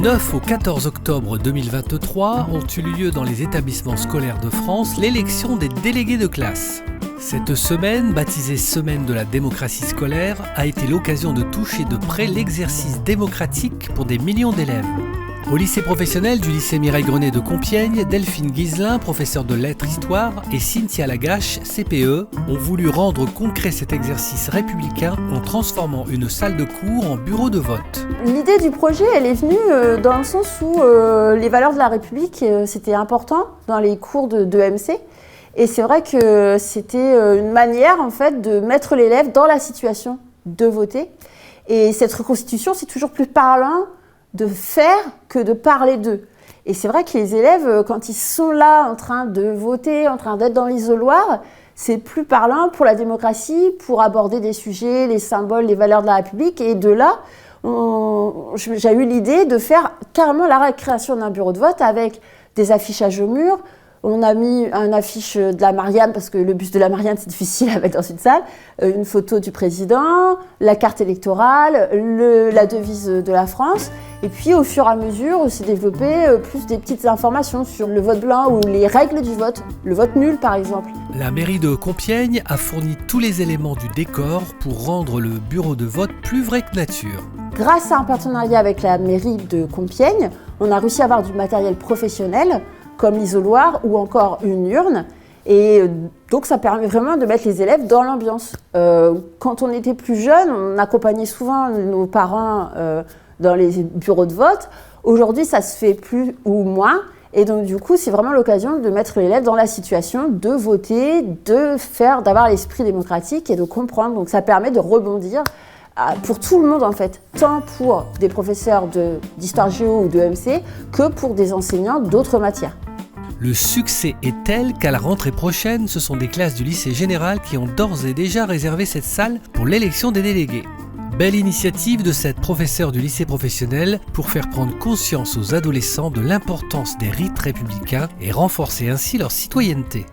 9 au 14 octobre 2023 ont eu lieu dans les établissements scolaires de France l'élection des délégués de classe. Cette semaine, baptisée Semaine de la démocratie scolaire, a été l'occasion de toucher de près l'exercice démocratique pour des millions d'élèves. Au lycée professionnel du lycée Mireille Grenet de Compiègne, Delphine Guizelin, professeure de lettres-histoire, et Cynthia Lagache, CPE, ont voulu rendre concret cet exercice républicain en transformant une salle de cours en bureau de vote. L'idée du projet, elle est venue dans le sens où les valeurs de la République, c'était important dans les cours de MC. Et c'est vrai que c'était une manière en fait de mettre l'élève dans la situation de voter. Et cette reconstitution, c'est toujours plus parlant de faire que de parler d'eux. Et c'est vrai que les élèves, quand ils sont là en train de voter, en train d'être dans l'isoloir, c'est plus parlant pour la démocratie, pour aborder des sujets, les symboles, les valeurs de la République. Et de là, j'ai eu l'idée de faire carrément la création d'un bureau de vote avec des affichages au mur. On a mis une affiche de la Marianne, parce que le buste de la Marianne, c'est difficile à mettre dans une salle, une photo du président, la carte électorale, la devise de la France. Et puis, au fur et à mesure, on s'est développé plus des petites informations sur le vote blanc ou les règles du vote, le vote nul par exemple. La mairie de Compiègne a fourni tous les éléments du décor pour rendre le bureau de vote plus vrai que nature. Grâce à un partenariat avec la mairie de Compiègne, on a réussi à avoir du matériel professionnel, comme l'isoloir ou encore une urne. Et donc ça permet vraiment de mettre les élèves dans l'ambiance. Quand on était plus jeune, on accompagnait souvent nos parents dans les bureaux de vote. Aujourd'hui, ça se fait plus ou moins. Et donc du coup, c'est vraiment l'occasion de mettre l'élève dans la situation de voter, d'avoir l'esprit démocratique et de comprendre. Donc ça permet de rebondir pour tout le monde en fait, tant pour des professeurs d'histoire géo ou de MC que pour des enseignants d'autres matières. Le succès est tel qu'à la rentrée prochaine, ce sont des classes du lycée général qui ont d'ores et déjà réservé cette salle pour l'élection des délégués. Belle initiative de cette professeure du lycée professionnel pour faire prendre conscience aux adolescents de l'importance des rites républicains et renforcer ainsi leur citoyenneté.